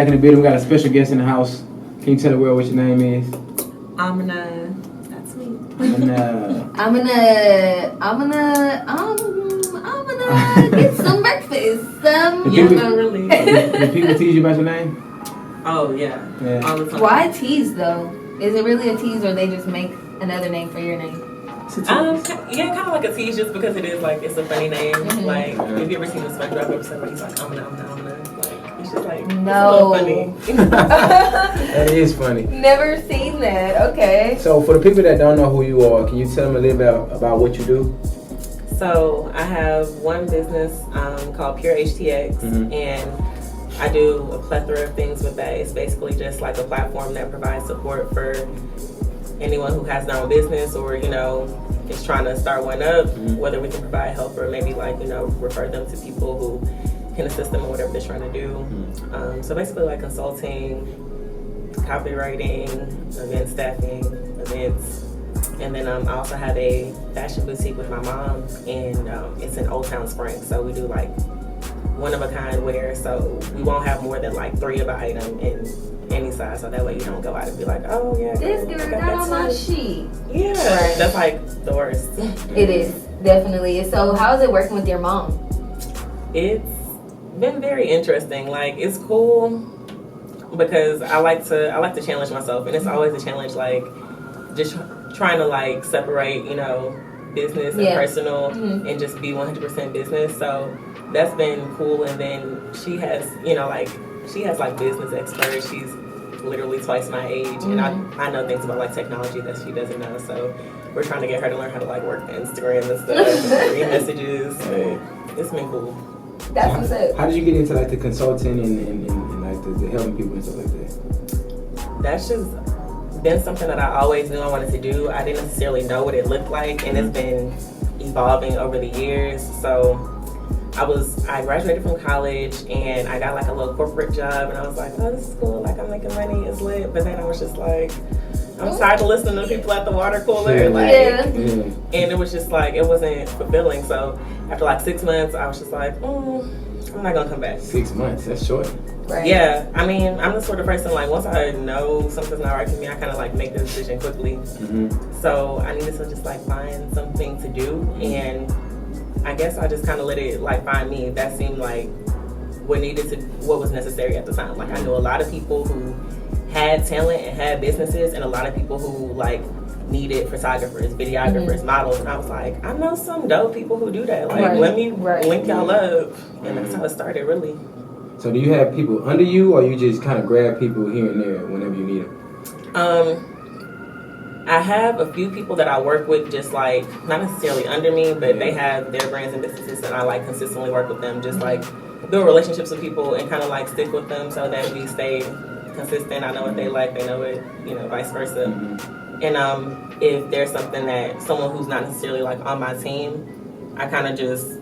Back in the building, we got a special guest in the house. Can you tell the world what your name is? Amina. That's me. I'm gonna get some breakfast. Really. Do people tease you about your name? Oh, yeah. All the time. Why tease, though? Is it really a tease, or they just make another name for your name? Yeah, kind of like a tease, just because it is like, it's a funny name. Mm-hmm. Like, have you ever seen the SpongeBob episode where he's like, Amina? Like, it's just like, no. it's a little funny. That is funny. Never seen that. Okay. So for the people that don't know who you are, can you tell them a little bit about what you do? So I have one business called Pure HTX, and I do a plethora of things with that. It's basically just like a platform that provides support for anyone who has their own business or, you know, is trying to start one up, whether we can provide help or maybe like, you know, refer them to people who can assist them in whatever they're trying to do. So basically like consulting, copywriting, event staffing, events. And then I also have a fashion boutique with my mom, and it's in Old Town Spring. So we do like one-of-a-kind wear, so we won't have more than like 3 of an item in any size, so that way you don't go out and be like, oh yeah, this girl got on my sheet. Yeah, right. That's like the worst. It is, definitely. So how is it working with your mom? It's been very interesting. Like, it's cool because I like to challenge myself, and it's always a challenge, like just trying to like separate, you know, business and personal and just be 100% business. So that's been cool. And then she has, you know, like she has like business experts. She's literally twice my age, and I know things about like technology that she doesn't know. So we're trying to get her to learn how to like work Instagram and stuff, and read messages. So it's been cool. That's what's up. How did you get into like the consulting and like the helping people and stuff like that? That's just been something that I always knew I wanted to do. I didn't necessarily know what it looked like, and it's been evolving over the years. So I graduated from college, and I got like a little corporate job, and I was like, oh, this is cool, like I'm making money, it's lit. But then I was just like, I'm tired of listening to people at the water cooler. And it was just like, it wasn't fulfilling. So after like 6 months, I was just like, I'm not gonna come back. 6 months, that's short. Right. Yeah, I mean, I'm the sort of person, like, once I know something's not right for me, I kind of like make the decision quickly. So I needed to just like find something to do, and I guess I just kind of let it like find me. That seemed like what was necessary at the time. Like, I knew a lot of people who had talent and had businesses, and a lot of people who like needed photographers, videographers, models, and I was like, I know some dope people who do that. Like, let me link y'all up, and that's how it started, really. So do you have people under you, or you just kind of grab people here and there whenever you need them? I have a few people that I work with, just like not necessarily under me, but they have their brands and businesses, and I like consistently work with them, just like build relationships with people and kind of like stick with them so that we stay consistent. I know what they like, they know it, you know, vice versa. And if there's something that someone who's not necessarily like on my team, I kind of just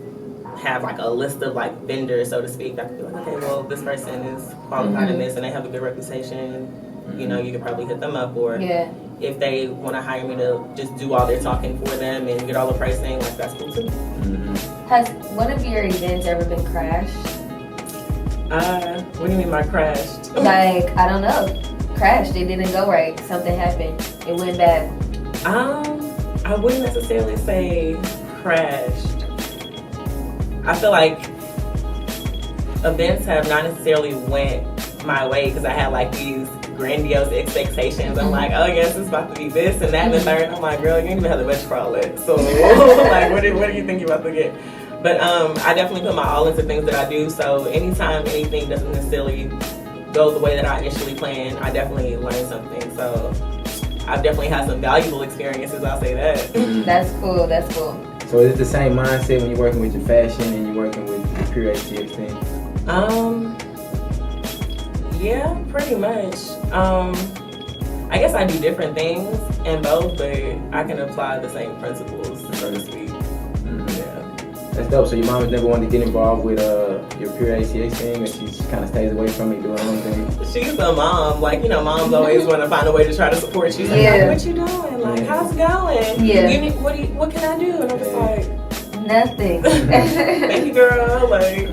have like a list of like vendors, so to speak. I can be like, okay, well, this person is qualified in this and they have a good reputation. You know, you could probably hit them up, or if they want to hire me to just do all their talking for them and get all the pricing, like that's cool too. Has one of your events ever been crashed? What do you mean by crashed? Like, I don't know. Crashed. It didn't go right. Something happened. It went bad. I wouldn't necessarily say crashed. I feel like events have not necessarily went my way because I had like these grandiose expectations. I'm like, oh yes, it's about to be this and that and the third. I'm like, girl, you ain't even have the bench crawl it. So like, what do you think you're about to get? But I definitely put my all into things that I do. So anytime anything doesn't necessarily go the way that I initially planned, I definitely learn something. So I've definitely had some valuable experiences, I'll say that. That's cool, that's cool. So is it the same mindset when you're working with your fashion and you're working with the Pure HTX thing? Yeah, pretty much. I guess I do different things in both, but I can apply the same principles, so to speak. Yeah. That's dope. So your mom has never wanted to get involved with your Pure HTX thing, and she just kind of stays away from it, doing her own thing? She's a mom. Like, you know, moms always want to find a way to try to support you. She's like, what you doing? Like, how's it going? Yeah. What can I do? And I'm just like, nothing. thank you, girl. Like,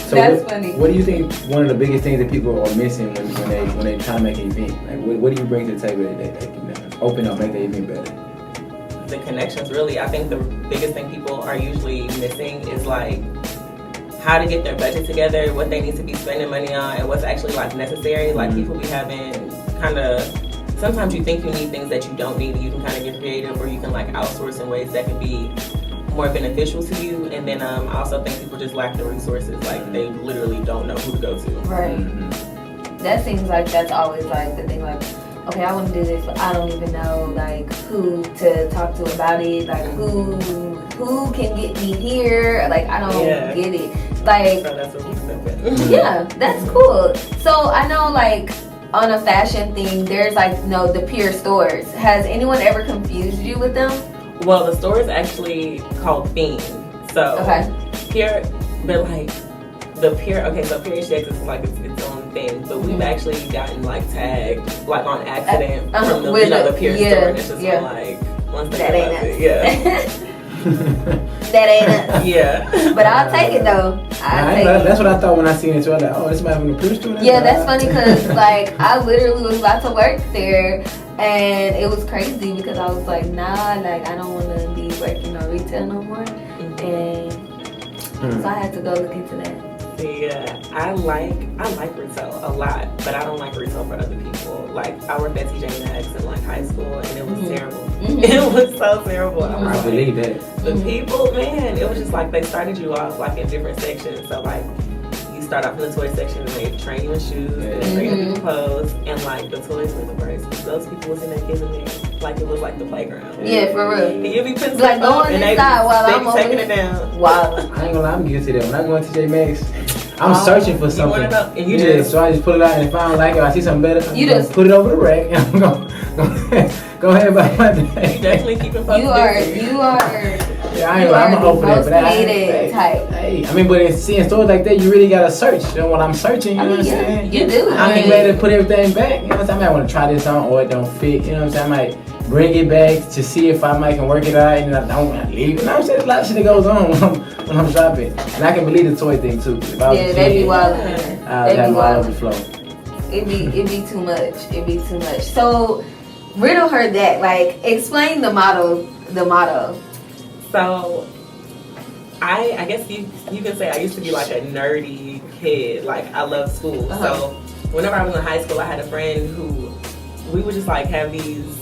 So That's funny. What do you think one of the biggest things that people are missing when they try to make an event? Like, what do you bring to the table that can open up, make the event better? The connections, really. I think the biggest thing people are usually missing is like how to get their budget together, what they need to be spending money on, and what's actually like necessary. Like people be having kind of, sometimes you think you need things that you don't need, and you can kind of get creative, or you can like outsource in ways that can be more beneficial to you. And then I also think people just lack the resources. Like they literally don't know who to go to. Right. That seems like that's always like the thing. Like, okay, I want to do this, but I don't even know like who to talk to about it. Like who can get me here? Like I don't get it. Like So that's what we said. yeah, that's cool. So I know like on a fashion thing, there's like the peer stores. Has anyone ever confused you with them? Well, the store is actually called Feign. So peer, but like the peer. Okay, so peer HTX is like its own thing, but we've actually gotten like tagged like on accident from the the peer store. And it's just like once they that ain't us. That ain't us. Yeah. But I'll take it though. That's what I thought when I seen it too. I was like, oh, this might be a peer store. Yeah, that's funny because like I literally was about to work there. And it was crazy because I was like, nah, like I don't want to be working on retail no more. And so I had to go look into that. Yeah, I like retail a lot, but I don't like retail for other people. Like I worked at TJ Maxx in like high school, and it was terrible. It was so terrible. I believe that. The people, man, it was just like they started you off like in different sections. So like you start off in the toy section, and they train you in shoes, and they train you in clothes, and like the toys were the worst. Those people was in there giving me like it was like the playground. Yeah, for real. And you be putting like stuff up, going and they inside while I'm be taking it down. Wow. I ain't gonna lie, I'm guilty of that. When I go to TJ Maxx, I'm searching for something. And you just so I just pull it out, and if I don't like it, I see something better, you just put it over the rack, and I'm gonna go ahead about my day. You definitely keeping folks You are. Yeah, I'm gonna open it, but type. Hey, I mean, but in seeing stores like that, you really gotta search. You know what I'm searching, you know what I'm saying? You do. I ain't ready to put everything back. You know what I'm saying? I might want to try this on, or it don't fit. You know what I'm saying? I might bring it back to see if I might can work it out, and I don't want to leave it. You know what I'm saying? There's a lot of shit that goes on when I'm shopping, and I can believe the toy thing too. If I was a kid, they be wild in there. I'd have all over the floor. It be too much. It be too much. So, Riddle heard that. Like, explain the motto. So, I guess you can say I used to be like a nerdy kid. Like I love school. So whenever I was in high school, I had a friend who we would just like have these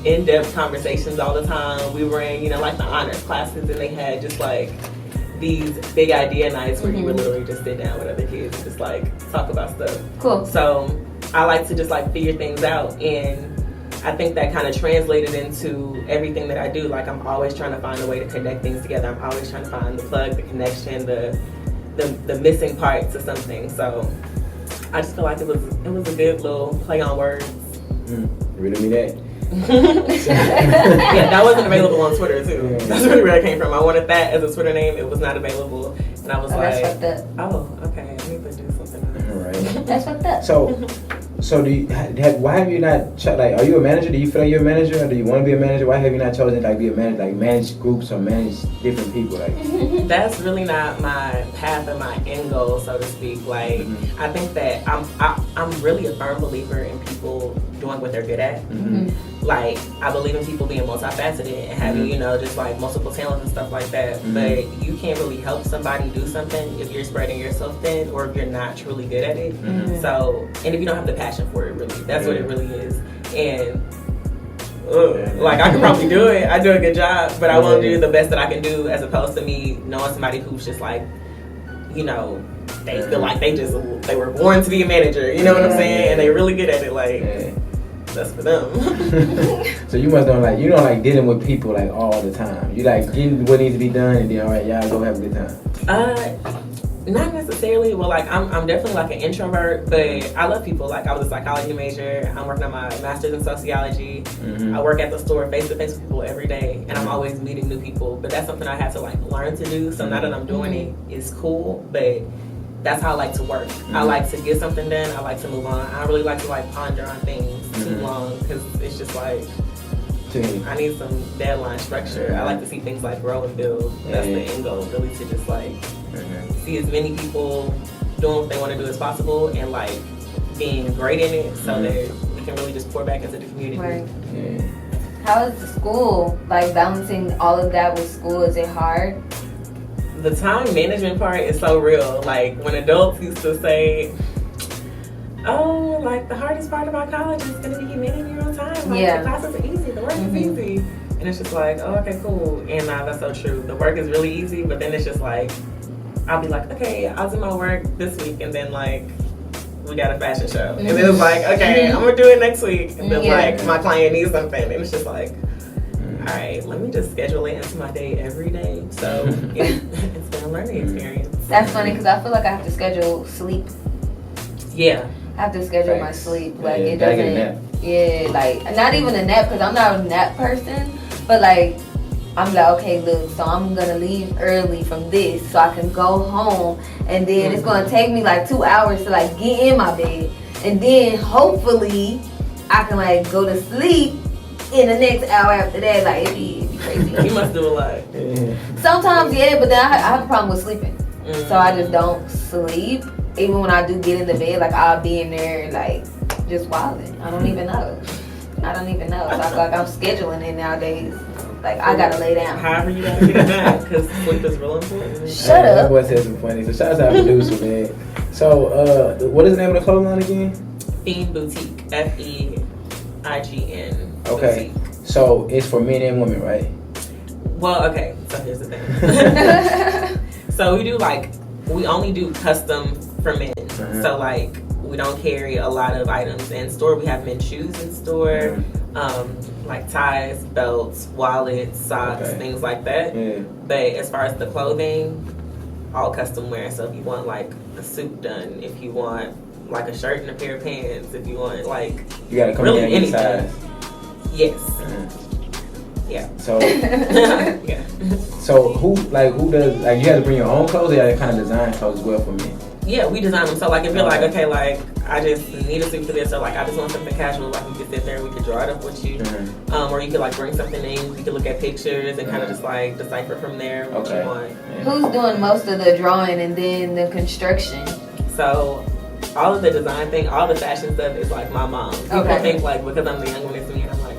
in-depth conversations all the time. We were in, like the honors classes, and they had just like these big idea nights where you would literally just sit down with other kids and just like talk about stuff. Cool. So I like to just like figure things out, and I think that kind of translated into everything that I do. Like I'm always trying to find a way to connect things together. I'm always trying to find the plug, the connection, the missing part to something. So I just feel like it was a good little play on words. Riddle me that. Yeah, that wasn't available on Twitter too. That's really where it came from. I wanted that as a Twitter name. It was not available, and I was like, that's fucked up. oh, okay, I need to do something else. All right. That's fucked up. So why have you not like? Are you a manager? Do you feel like you're a manager, or do you want to be a manager? Why have you not chosen to be a manager, like manage groups or manage different people? Like that's really not my path or my end goal, so to speak. Like I think that I'm really a firm believer in people doing what they're good at. Like I believe in people being multifaceted and having just like multiple talents and stuff like that. But you can't really help somebody do something if you're spreading yourself thin or if you're not truly good at it. So and if you don't have the passion for it, really, that's what it really is. And like I could probably do it. I do a good job, but I won't do the best that I can do, as opposed to me knowing somebody who's just like, they feel like they were born to be a manager. You know what I'm saying? And they're really good at it. Like that's for them. So you must don't like dealing with people like all the time. You like getting what needs to be done, and then all right, y'all go have a good time. Not necessarily. Well, like I'm definitely like an introvert, but I love people. Like I was a psychology major. I'm working on my master's in sociology. I work at the store face to face with people every day, and I'm always meeting new people. But that's something I had to like learn to do. So now that I'm doing it, it's cool. But that's how I like to work. I like to get something done. I like to move on. I don't really like to like ponder on things too long, because it's just like I need some deadline structure. I like to see things like grow and build. That's the end goal, really, to just like see see as many people doing what they want to do as possible and like being great in it, so that we can really just pour back into the community. Right. Yeah. How is the school? Like balancing all of that with school, is it hard? The time management part is so real. Like when adults used to say, oh, like the hardest part about college is going to be managing your own time. Like the classes are easy, the work is easy. And it's just like, oh, okay, cool. And that's so true. The work is really easy, but then it's just like, I'll be like, okay, I'll do my work this week, and then like, we got a fashion show. And then it's like, okay, I'm gonna do it next week. And then like, my client needs something. And it's just like, all right, let me just schedule it into my day every day. So it's been a learning experience. That's funny because I feel like I have to schedule sleep. Yeah. I have to schedule my sleep. Like it gotta get a nap. Yeah, like not even a nap because I'm not a nap person. But like, I'm like, okay, look, so I'm gonna leave early from this so I can go home, and then it's gonna take me like 2 hours to like get in my bed, and then hopefully I can like go to sleep in the next hour after that. Like it'd be crazy. You must do a lot. Sometimes, yeah, but then I have a problem with sleeping, so I just don't sleep. Even when I do get in the bed, like I'll be in there like just wilding. I don't even know. So I feel like I'm scheduling it nowadays. Like I gotta lay down. However you gotta get it back, because sleep is real important. Shut up. That boy said some funny. So shout out to our producer, man. So what is the name of the clothing line again? Feign Boutique. Feign. Okay. Boutique. So it's for men and women, right? Well, okay. So here's the thing. So we only do custom for men. So like we don't carry a lot of items in store. We have men's shoes in store. Like ties, belts, wallets, socks, things like that. But as far as the clothing, all custom wear. So if you want like a suit done, if you want like a shirt and a pair of pants, if you want like you gotta come really in any size. Yes. Yeah. So yeah. So who does like you have to bring your own clothes? Or you have to kind of design clothes as well for men. Yeah, we design them. So like if you're like, okay, like I just need a suit for this, or like I just want something casual, like we could sit there and we could draw it up with you. Or you could like bring something in, you could look at pictures and kind of just like decipher from there what you want. Who's doing most of the drawing and then the construction? So all of the design thing, all the fashion stuff is like my mom. People think like because I'm the younger one, it's me, and I'm like,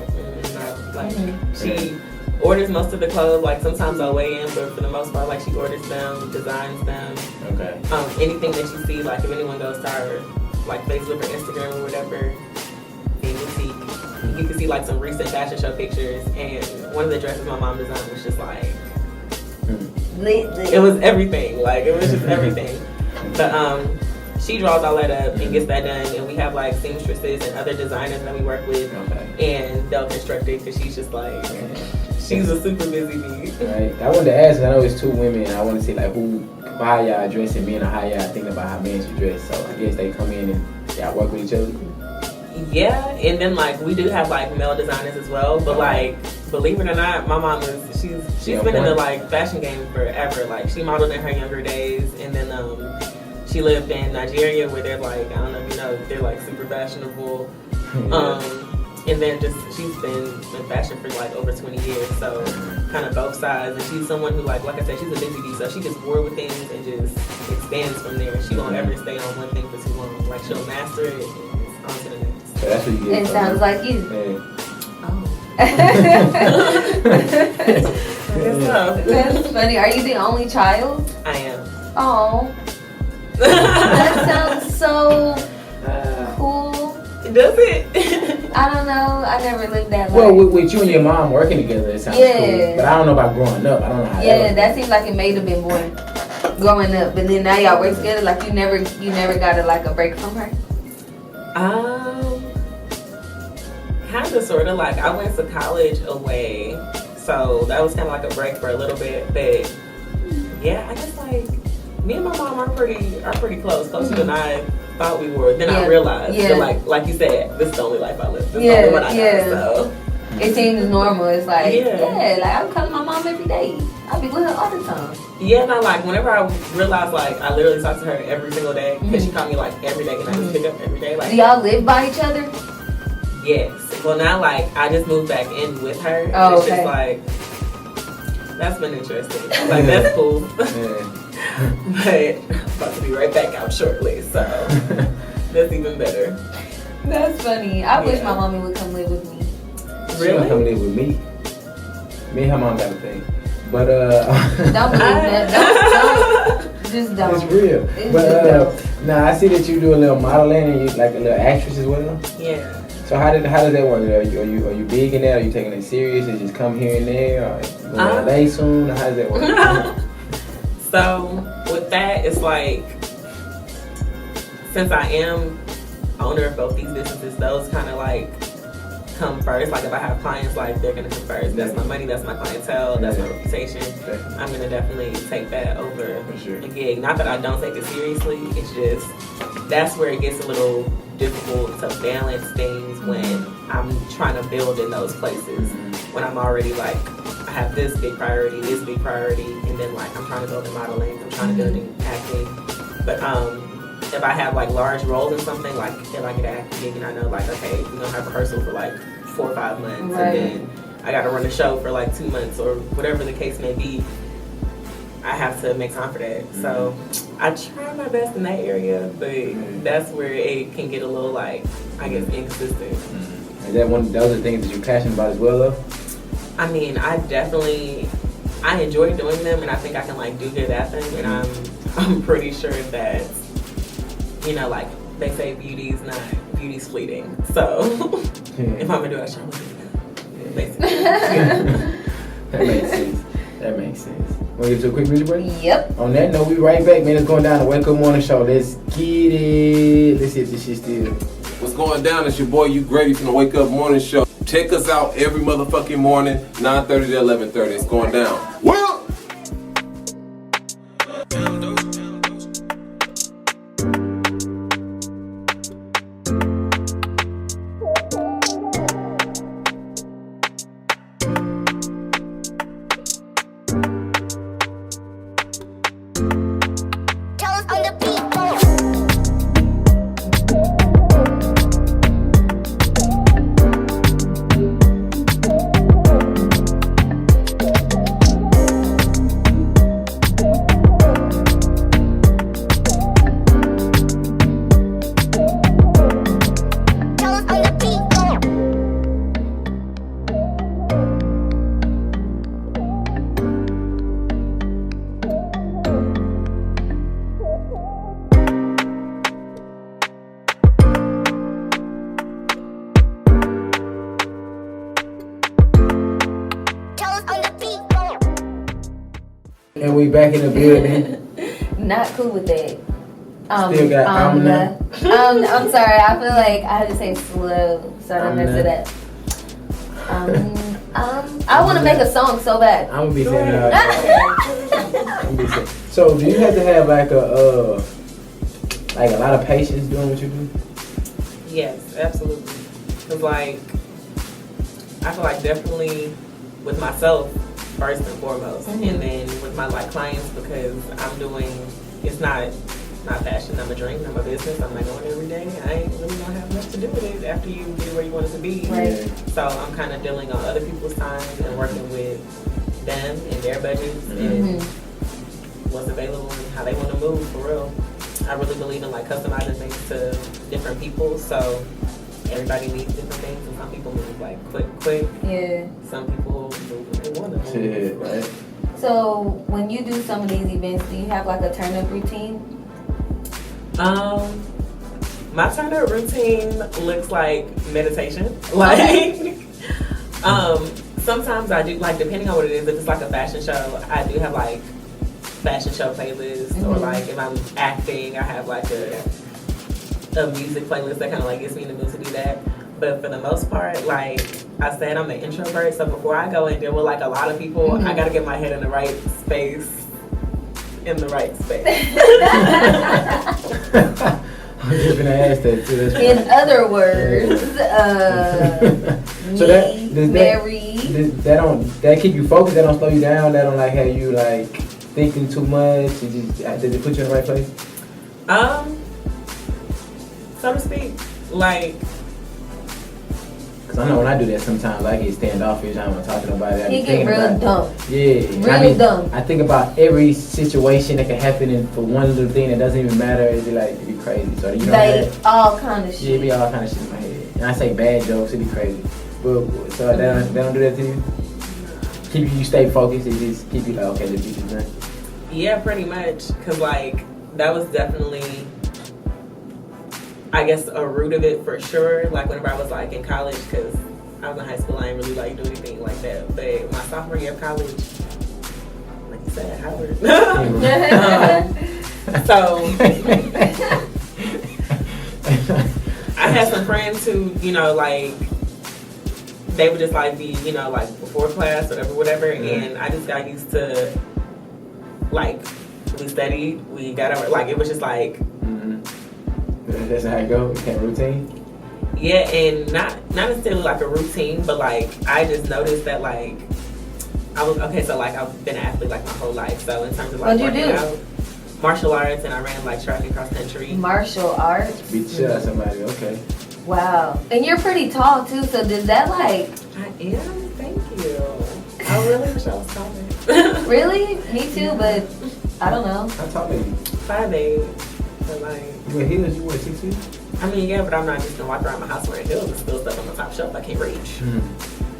no. Like she orders most of the clothes. Like sometimes I'll weigh in, but for the most part, like she orders them, designs them. Okay. Anything that you see, like if anyone goes to her like Facebook or Instagram or whatever, you can see like some recent fashion show pictures, and one of the dresses my mom designed was just like it was everything. Like it was just everything. But she draws all that up and gets that done, and we have like seamstresses and other designers that we work with, and they'll construct it because she's just like she's a super busy bee. Right. I wanted to ask. I know it's two women. I want to see like how y'all dressing men or how y'all thinking about how men should dress. So I guess they come in and y'all work with each other. Yeah, and then like we do have like male designers as well, but like believe it or not, my mom is she's been in the like fashion game forever. Like she modeled in her younger days, and then she lived in Nigeria where they're like, I don't know if you know, they're like super fashionable. And then she's been in fashion for like over 20 years, so kind of both sides. And she's someone who like I said, she's a busy bee, so she gets bored with things and just expands from there. She won't ever stay on one thing for too long. Like she'll master it and it's on to the next. So that's what you get. It sounds like you. That's funny. Are you the only child? I am. Oh. That sounds so cool. Does it? I don't know. I never lived that life. Well, with you and your mom working together, it sounds cool. But I don't know about growing up. I don't know how. Yeah, that seems like it may have been more growing up. But then now y'all work together. Like you never got a break from her. Kind of, sort of. Like I went to college away, so that was kind of like a break for a little bit. But yeah, I guess like me and my mom are pretty closer than I thought we were. Then I realized, that, like you said, this is the only life I live. This is the only one I know, so. It seems normal. It's like, like I'm calling my mom every day. I'll be with her all the time. Yeah, no, like whenever I realized, like I literally talk to her every single day because she called me like every day and I just pick up every day. Like, do y'all live by each other? Yes. Well, now like I just moved back in with her. Oh, it's just like that's been interesting. Like that's cool. But I'm about to be right back out shortly, so that's even better. That's funny. I wish my mommy would come live with me. She gonna come live with me. Me and her mom got a thing. But don't believe that. Don't. Just don't. It's real. But now I see that you do a little modeling and you like a little actress as well. Yeah. So how does that work? Are you big in that? Are you taking it serious and just come here and there? Or you going to LA soon? How does that work? So with that, it's like, since I am owner of both these businesses, those kind of like come first. Like if I have clients, like they're gonna come first. That's my money, that's my clientele, that's my reputation. I'm gonna definitely take that over a gig. Not that I don't take it seriously, it's just that's where it gets a little difficult to balance things when I'm trying to build in those places. When I'm already like, I have this big priority, and then like I'm trying to build in modeling, I'm trying to build in acting. But if I have like large roles in something, like if I get an acting gig and I know like, okay, we're gonna have rehearsal for like 4 or 5 months, and then I gotta run a show for like 2 months or whatever the case may be, I have to make time for that. So I try my best in that area, but that's where it can get a little like, I guess, inconsistent. Is that those are the things that you're passionate about as well though? I mean, I enjoy doing them, and I think I can like do good at them, and I'm pretty sure that, you know, like they say beauty's fleeting. So if I'm gonna do it, I should do it. Basically. That makes sense. Want to get to a quick music break? Yep. On that note, we right back, man. It's going down the Wake Up Morning Show. Let's get it. Let's see if this shit still. What's going down? It's your boy, You Grady from the Wake Up Morning Show. Check us out every motherfucking morning, 9:30 to 11:30. It's going down. Well. And we back in the building. Not cool with that. Still got Amina. I'm sorry. I feel like I had to say slow, so I don't mess it up. I want to make a song so bad. I'm gonna be saying that. So, do you have to have like a lot of patience doing what you do? Yes, absolutely. Cause like, I feel like definitely with myself first and foremost, and then with my like clients, because I'm doing, it's not fashion, I'm a dream, I'm a business, I'm not going every day. I ain't really gonna have much to do with it after you get where you want it to be. Right. So I'm kind of dealing on other people's time and working with them and their budgets and what's available and how they want to move for real. I really believe in like customizing things to different people, so everybody needs different things, and some people move like quick. Yeah. Some people move when they want to move. Yeah, right. So when you do some of these events, do you have like a turn up routine? My turn up routine looks like meditation. Like, sometimes I do, like, depending on what it is, if it's like a fashion show, I do have like fashion show playlists, or like if I'm acting, I have like a music playlist that kind of like gets me in the mood to do that. But for the most part, like I said, I'm an introvert, so before I go and deal with like a lot of people, I gotta get my head in the right space. I'm just gonna ask that too. In other words, so that keep you focused, that don't slow you down, that don't like have you like thinking too much, does it put you in the right place? So to speak, like, Cause I know when I do that sometimes I get standoffish. I don't want to talk to nobody. I be He get thinking real about dumb. Yeah, Real dumb. I think about every situation that can happen, and for one little thing that doesn't even matter, it'd be crazy. So you know Like all kind of yeah, shit. it be all kind of shit in my head. And I say bad jokes, it'd be crazy. But so they don't do that to you. Keep you stay focused. It just keep you like, okay, let's get this done. Yeah, pretty much. Cause like that was definitely, I guess, a root of it for sure. Like whenever I was like in college, cause I was in high school, I didn't really like do anything like that. But my sophomore year of college, like you said, Howard. So I had some friends who, you know, like they would just like be, you know, like before class, whatever, and I just got used to like we studied, we got over, like it was just like. That's how it goes. It became routine. Yeah, and not necessarily like a routine, but like I just noticed that like I was okay. So like I've been an athlete like my whole life. So in terms of like What'd you working do? out, martial arts, and I ran like track and cross country. Martial arts. Beat the shit out of somebody. Okay. Wow. And you're pretty tall too. So did that like? I am. Thank you. I really wish I was taller. Really? Me too. But I don't know. How tall are you? 5'8". But like, You wear heels? You wear 6 feet? I mean, yeah, but I'm not just gonna walk around my house wearing heels and still stuff on the top shelf I can't reach.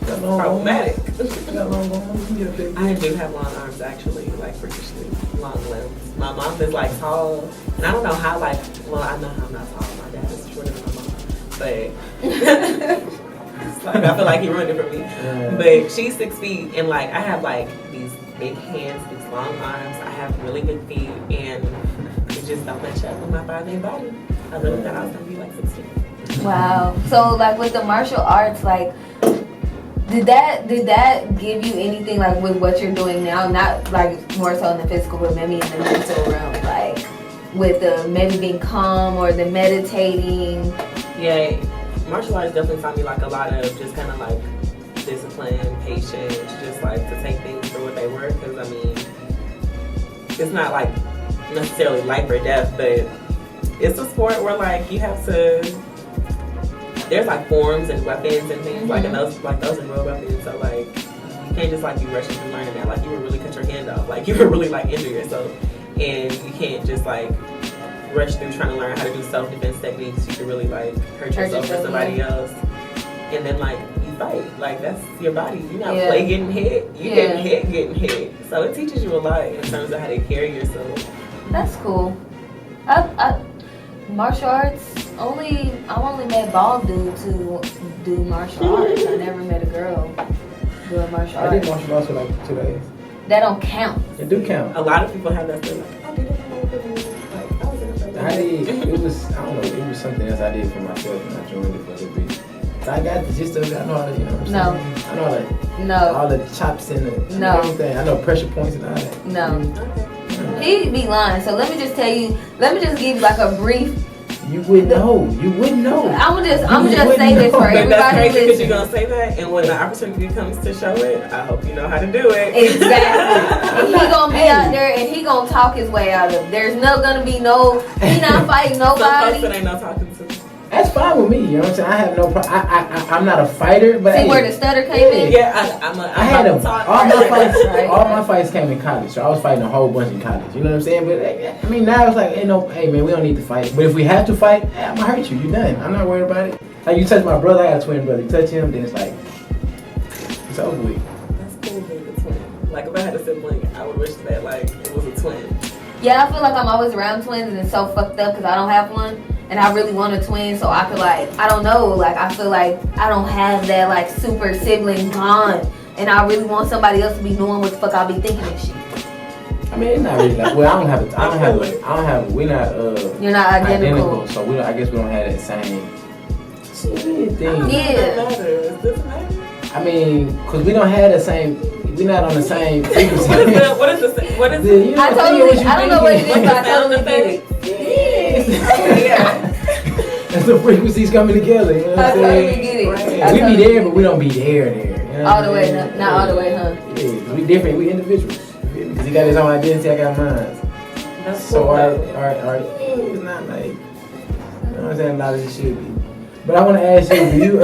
Got long Problematic. arms. Got long arms. You can get up there. I do have long arms actually, like freakishly long limbs. My mom is like tall, and I don't know how like, well I know how I'm not tall. My dad is shorter than my mom, but it's like, I feel like he ruined it for me. But she's 6 feet, and like I have like these big hands, these long arms. I have really good feet, and it just don't match up with my 5'8" body. I really thought I was gonna be like 6 feet. Wow. So like with the martial arts, like did that give you anything like with what you're doing now? Not like more so in the physical, but maybe in the mental realm, like with the maybe being calm or the meditating. Yeah, martial arts definitely taught me like a lot of just kind of like discipline, patience, just like to take things for what they were. Because I mean, it's not like necessarily life or death, but it's a sport where like you have to. There's like forms and weapons and things like, and those are real weapons. So like you can't just like be rushing through learning that. Like you would really cut your hand off. Like you would really like injure yourself, and you can't just like rush through trying to learn how to do self-defense techniques. You could really like hurt yourself or somebody else, and then like you fight. Like that's your body. You're not play getting hit. You getting hit. So it teaches you a lot in terms of how to carry yourself. That's cool. I martial arts. I've only met bald dudes who do martial arts. I never met a girl doing martial arts. I did martial arts for like 2 days. That don't count. It do count. A lot of people have that feeling. Like, I did it. Like I was in a I did. It was, I don't know, it was something else I did for myself, and I joined it for a little bit. So I got the gist of it. I know how to, you know what I'm saying? I know all the chops and everything. I know pressure points and all that. No. He be lying. So let me just give you like a brief. You wouldn't know. I'm just say this for everybody that's crazy because listening. you're gonna say that, and when the opportunity comes to show it, I hope you know how to do it. Exactly. And he gonna be out there and he gonna talk his way out of it. There's gonna be no. He not fighting Some folks nobody. that ain't no talking to. That's fine with me. You know what I'm saying? I have no problem. I'm not a fighter, but See where the stutter came in? Yeah, I had them. talk. All my fights, Right. all my fights came in college, so I was fighting a whole bunch in college. You know what I'm saying? But I mean, now it's like, hey man, we don't need to fight. But if we have to fight, I'm gonna hurt you. You done. I'm not worried about it. Like you touch my brother, I got a twin brother. You touch him, then it's like it's over with. That's cool being a twin. Like if I had a sibling, I would wish that like it was a twin. Yeah, I feel like I'm always around twins and it's so fucked up because I don't have one. And I really want a twin, so I could like, I don't know, like I feel like I don't have that like super sibling bond. And I really want somebody else to be knowing what the fuck I'll be thinking and shit. I mean, it's not really like, well, I don't have, we're not, You're not identical. So we don't, I guess we don't have that same thing. Yeah. Doesn't matter. I mean, cause we don't have the same, we're not on the same frequency. What is it? I don't know what it is, but I totally get it. Yeah. That's the frequencies coming together. You know what I'm saying? I totally get it. Right. We be there, but we don't be there. You know All the way, not all the way, huh? Yeah, we different. We individuals. Because he got his own identity, I got mine. That's So cool. our it's not like, you know what I'm saying? A lot of it should be. But I want to ask you,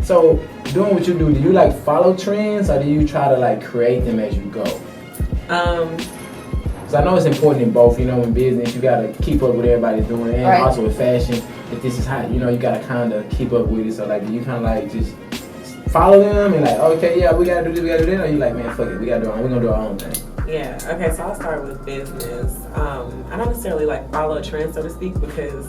So doing what you do you like follow trends or do you try to like create them as you go? Cause I know it's important in both. You know, in business you gotta keep up with everybody doing, and right. also with fashion. If this is hot, you know, you gotta kind of keep up with it. So like, do you kind of like just follow them and like, okay, yeah, we gotta do this, we gotta do that, or you like, man, fuck it, we're gonna do our own thing? Yeah, okay, so I'll start with business. I don't necessarily like follow a trend, so to speak, because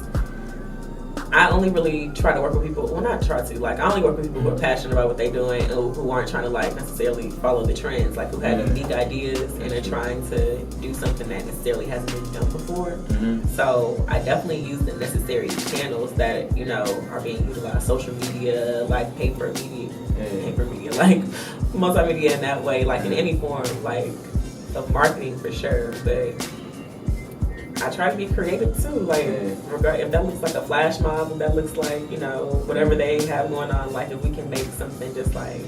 I only really try to work with people, well not try to, like I only work with people who are passionate about what they're doing and who aren't trying to like necessarily follow the trends, like who have unique ideas and are trying to do something that necessarily hasn't been done before. So I definitely use the necessary channels that, you know, are being utilized, social media, like paper media, like multimedia in that way, like in any form, like of marketing for sure, but I try to be creative too, like if that looks like a flash mob, if that looks like, you know, whatever they have going on, like if we can make something just like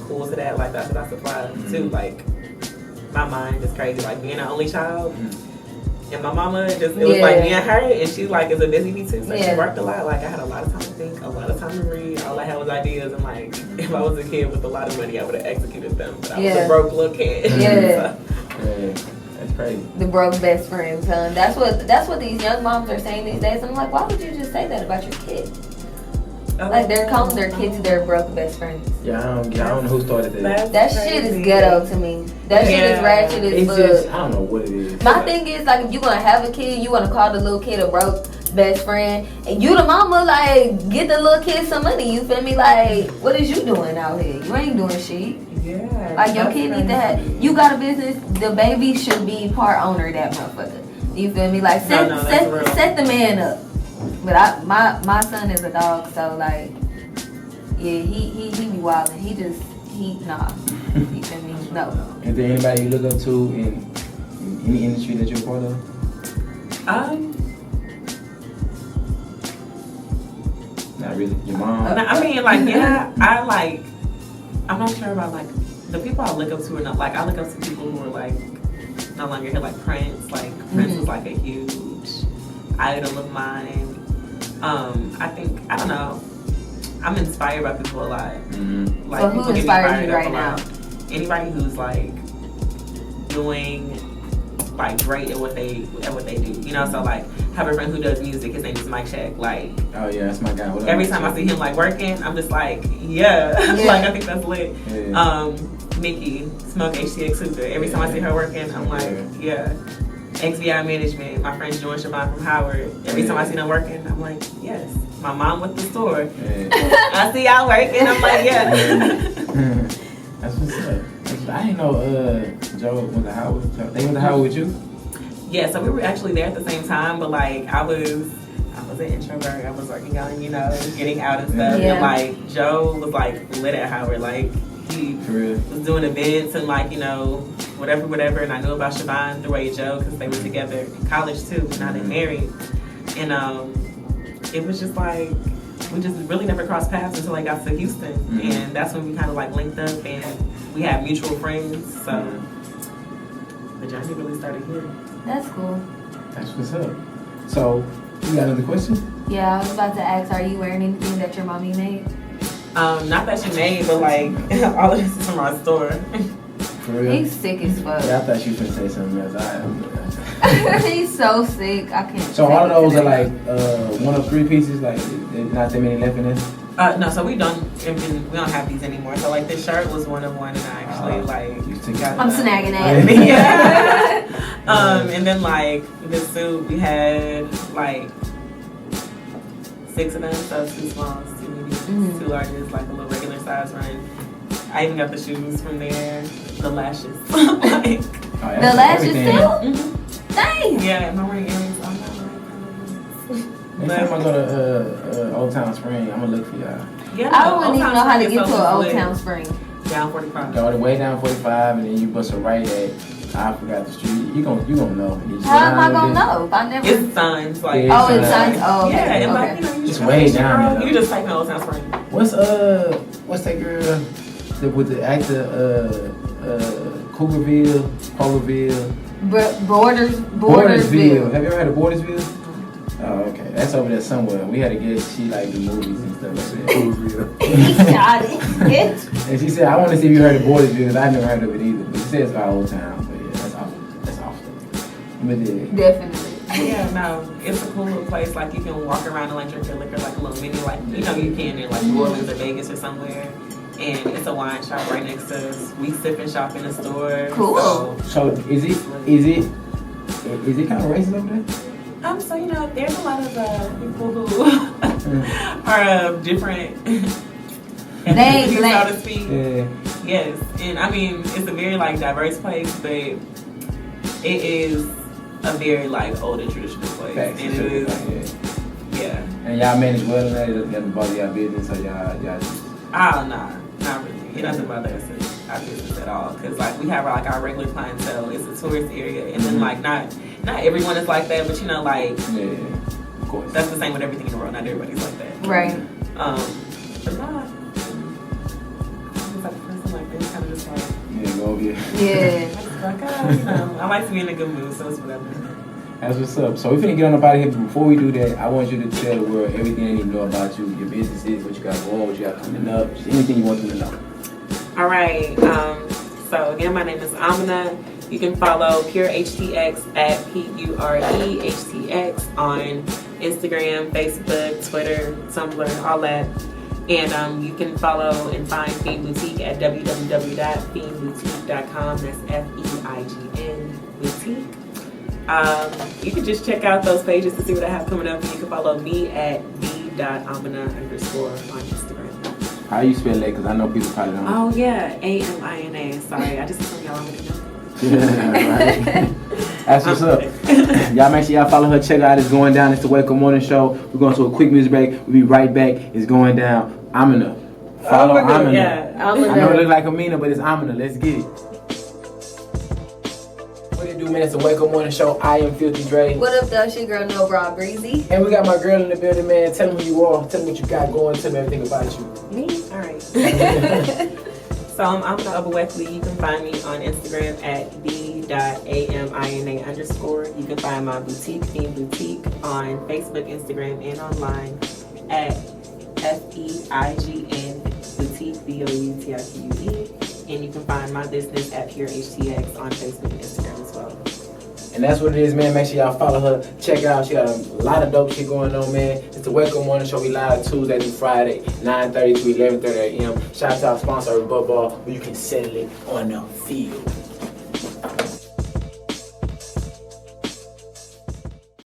cool to that, like that's what I supply too. Like my mind is crazy, like being an only child, and my mama it was like me and her, and she like is a busy bee too, so she worked a lot. Like I had a lot of time to think, a lot of time to read. All I had was ideas, and like if I was a kid with a lot of money, I would have executed them. But I was a broke little kid. That's crazy. The broke best friend, son. That's what these young moms are saying these days. I'm like, why would you just say that about your kid? Like they're calling their kids their broke best friends. Yeah, I don't know who started that. That shit is ghetto to me. That shit is ratchet as fuck. Just, I don't know what it is. My thing is like, if you're gonna have a kid, you wanna call the little kid a broke best friend, and you the mama, like get the little kid some money. You feel me? Like, what is you doing out here? You ain't doing shit. Yeah. Like your kid need to have. You got a business. The baby should be part owner of that motherfucker. You feel me? Like set the man up. But my son is a dog, so like, yeah, he be wildin'. Nah. You feel me? No. Is there anybody you look up to in any industry that you're part of? Not really. Your mom? I mean, like, yeah, I'm not sure about like the people I look up to are not like I look up to people who are like no longer here, like Prince. Like Prince is like a huge idol of mine. I think I don't know. I'm inspired by people a lot. Like so who inspires you right now? Anybody who's like doing like great at what they do. You know, so like have a friend who does music. His name is Mike Shack. Like, oh yeah, that's my guy. Every time I see him like working, I'm just like, yeah. Like I think that's lit. Nikki, Smoke HTX Hooker. Every time I see her working, I'm like, yeah. XBI Management, my friend Joy Siobhan from Howard. Every time I see them working, I'm like, yes. My mom with the store. I see y'all working, I'm like, yeah. That's what's up. I didn't know Joe went to Howard. They went to Howard with you? Yeah, so we were actually there at the same time, but like I was an introvert. I was working on, you know, getting out and stuff. And like Joe was like lit at Howard. Like he was doing events and like, you know, whatever. And I knew about Siobhan through Joe because they were together in college too. Now they're married. And it was just like, we just really never crossed paths until I got to Houston. And that's when we kind of like linked up and we had mutual friends. So the journey really started here. That's cool. That's what's up. So, you got another question? Yeah, I was about to ask, are you wearing anything that your mommy made? Not that she made, but like all of this is from our store. For real? He's sick as fuck. Yeah, I thought you were going to say something else. He's so sick. I can't. So all of those are like one of three pieces. Like there's not that many left in this. No, so we don't have these anymore. So like this shirt was one of one, and I actually got. I'm snagging that. Yeah. And then like this suit, we had like 6 of them. So 2 smalls, 2 mediums, 2 larges, like a little regular size run. I even got the shoes from there, the lashes. Like, the lashes too? Dang. Yeah, am I wearing earrings? I'm not wearing earrings. Next time I go to Old Town Spring, I'm gonna look for y'all. Yeah, I don't even know how to get to an Old Town Spring. Down 45. Go the way down 45, and then you bust a right at. I forgot the street. You gonna know. How am I gonna know if I never? It's signs like. Yeah, it's signs. Oh, okay. Yeah, and okay. like, you know, you just way down. You just type in Old Town Spring. What's that girl with the actor Cougarville, Polarville? Bordersville. Have you ever heard of Bordersville? Oh, okay. That's over there somewhere. We had a guest. She like the movies and stuff like that. And she said, I want to see if you heard of Borders because I never heard of it either. But she said it's our old town. But yeah, that's awesome. That's awesome. But yeah. Definitely. Yeah, no, it's a cool little place. Like you can walk around and like drink your liquor like a little mini, like you know you can in like New Orleans or Vegas or somewhere. And it's a wine shop right next to us. We sip and shop in the store. Cool. So is it kind of racist over there? So you know, there's a lot of people who are of different ethnicities, so to speak. Yeah. Yes, and I mean it's a very like diverse place, but it is a very like old and traditional place, Facts. and it is, yeah. And y'all manage well in that. It doesn't bother y'all business, so y'all just. Oh no, not really. It doesn't bother us our business at all, cause like we have like our regular clientele. It's a tourist area, and then like not everyone is like that, but you know like Of course. that's the same with everything in the world. Not everybody's like that. Right. But nah, it's like a person like this, kind of just like Yeah, go over here. Yeah. like you know, I like to be in a good mood, so it's whatever. That's what's up. So we finna get on up out of here, but before we do that, I want you to tell the world everything they need to know about you, your businesses, what you got going, what you got coming up, just anything you want them to know. All right. So again, my name is Amina. You can follow Pure HTX at PUREHTX on Instagram, Facebook, Twitter, Tumblr, all that. And you can follow and find Feign Boutique at www.feignboutique.com. That's FEIGN Boutique. You can just check out those pages to see what I have coming up. And you can follow me at b.amina_ on Instagram. How you spell that? Because I know people probably don't. Oh yeah, AMINA. Sorry, I just assumed y'all already know. Yeah, right. That's what's up. Y'all make sure y'all follow her. Check her out. It's going down. It's the WakeUp Morning Show. We're going to a quick music break. We'll be right back. It's going down. Amina. Follow Amina. Yeah. I know it look like Amina, but it's Amina. Let's get it. What it do, man? It's the WakeUp Morning Show. I am Filthy Dre. What up, though? It's your girl, No Bra Breezy. And we got my girl in the building, man. Tell them who you are. Tell them what you got going. Tell them everything about you. Me? All right. So I'm Amina OBUEKWE. You can find me on Instagram at b.amina_. You can find my boutique, Feign Boutique, on Facebook, Instagram, and online at FEIGN Boutique, BOUTIQUE. And you can find my business at Pure HTX on Facebook and Instagram as well. And that's what it is, man. Make sure y'all follow her. Check her out. She got a lot of dope shit going on, man. It's the WakeUp Morning Show. We live Tuesday through Friday, 9:30 to 11:30 a.m. Shout out to our sponsor, Bubba, where you can settle it on the field.